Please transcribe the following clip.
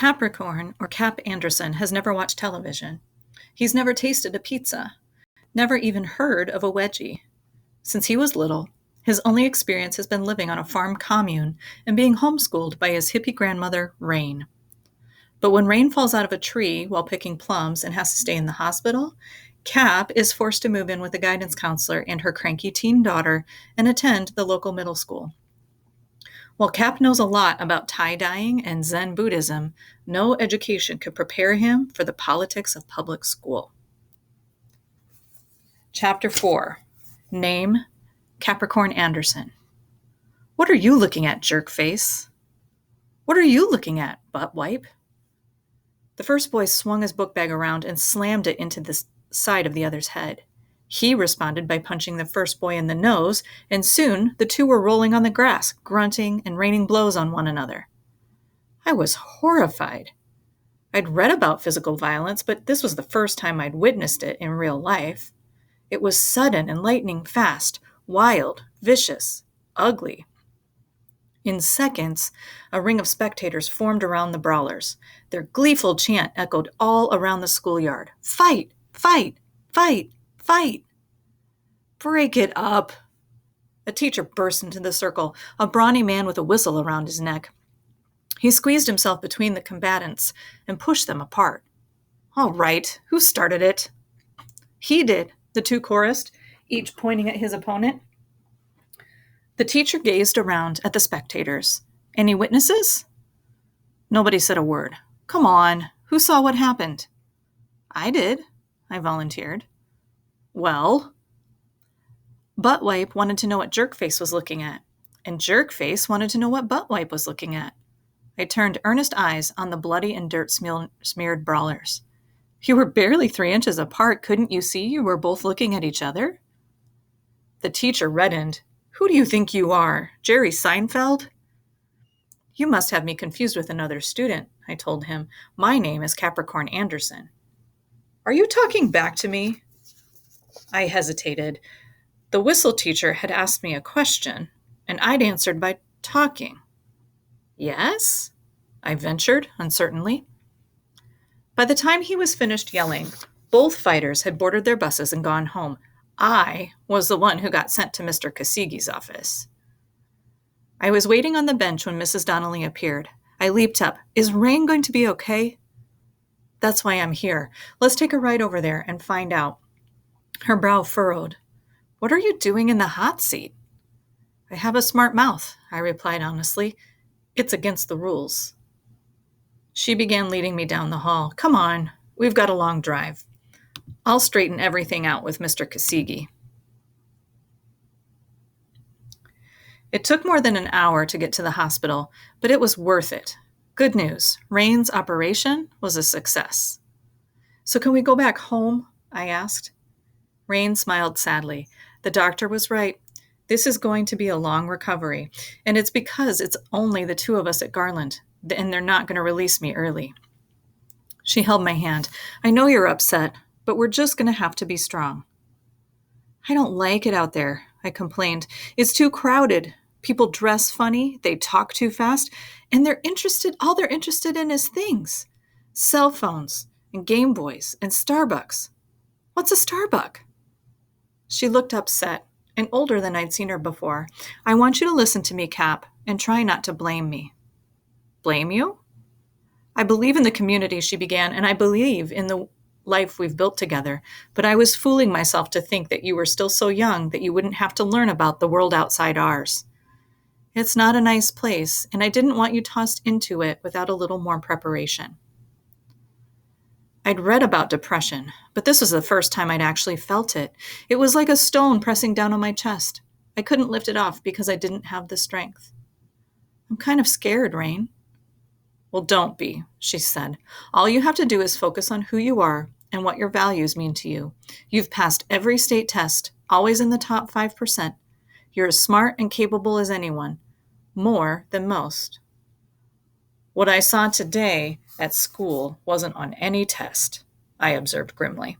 Capricorn, or Cap Anderson, has never watched television. He's never tasted a pizza, never even heard of a wedgie. Since he was little, his only experience has been living on a farm commune and being homeschooled by his hippie grandmother, Rain. But when Rain falls out of a tree while picking plums and has to stay in the hospital, Cap is forced to move in with a guidance counselor and her cranky teen daughter and attend the local middle school. While Cap knows a lot about tie-dyeing and Zen Buddhism, no education could prepare him for the politics of public school. Chapter 4. Name, Capricorn Anderson. What are you looking at, jerkface? What are you looking at, butt wipe? The first boy swung his book bag around and slammed it into the side of the other's head. He responded by punching the first boy in the nose, and soon the two were rolling on the grass, grunting and raining blows on one another. I was horrified. I'd read about physical violence, but this was the first time I'd witnessed it in real life. It was sudden and lightning fast, wild, vicious, ugly. In seconds, a ring of spectators formed around the brawlers. Their gleeful chant echoed all around the schoolyard. Fight! Fight! Fight! Fight! Break it up! A teacher burst into the circle, a brawny man with a whistle around his neck. He squeezed himself between the combatants and pushed them apart. All right, who started it? He did, the two chorused, each pointing at his opponent. The teacher gazed around at the spectators. Any witnesses? Nobody said a word. Come on, who saw what happened? I did, I volunteered. Well? Buttwipe wanted to know what Jerkface was looking at, and Jerkface wanted to know what Buttwipe was looking at. I turned earnest eyes on the bloody and dirt-smeared brawlers. You were barely 3 inches apart. Couldn't you see you were both looking at each other? The teacher reddened. Who do you think you are, Jerry Seinfeld? You must have me confused with another student, I told him. My name is Capricorn Anderson. Are you talking back to me? I hesitated. The whistle teacher had asked me a question, and I'd answered by talking. Yes? I ventured, uncertainly. By the time he was finished yelling, both fighters had boarded their buses and gone home. I was the one who got sent to Mr. Kasigi's office. I was waiting on the bench when Mrs. Donnelly appeared. I leaped up. Is Rain going to be okay? That's why I'm here. Let's take a ride over there and find out. Her brow furrowed. What are you doing in the hot seat? I have a smart mouth, I replied honestly. It's against the rules. She began leading me down the hall. Come on, we've got a long drive. I'll straighten everything out with Mr. Kasigi. It took more than an hour to get to the hospital, but it was worth it. Good news, Rain's operation was a success. So can we go back home? I asked. Rain smiled sadly. The doctor was right. This is going to be a long recovery, and it's because it's only the two of us at Garland, and they're not going to release me early. She held my hand. I know you're upset, but we're just going to have to be strong. I don't like it out there, I complained. It's too crowded. People dress funny, they talk too fast, and all they're interested in is things. Cell phones, and Game Boys, and Starbucks. What's a Starbuck? She looked upset, and older than I'd seen her before. I want you to listen to me, Cap, and try not to blame me. Blame you? I believe in the community, she began, and I believe in the life we've built together, but I was fooling myself to think that you were still so young that you wouldn't have to learn about the world outside ours. It's not a nice place, and I didn't want you tossed into it without a little more preparation. I'd read about depression, but this was the first time I'd actually felt it. It was like a stone pressing down on my chest. I couldn't lift it off because I didn't have the strength. I'm kind of scared, Rain. Well, don't be, she said. All you have to do is focus on who you are and what your values mean to you. You've passed every state test, always in the top 5%. You're as smart and capable as anyone, more than most. What I saw today at school wasn't on any test, I observed grimly.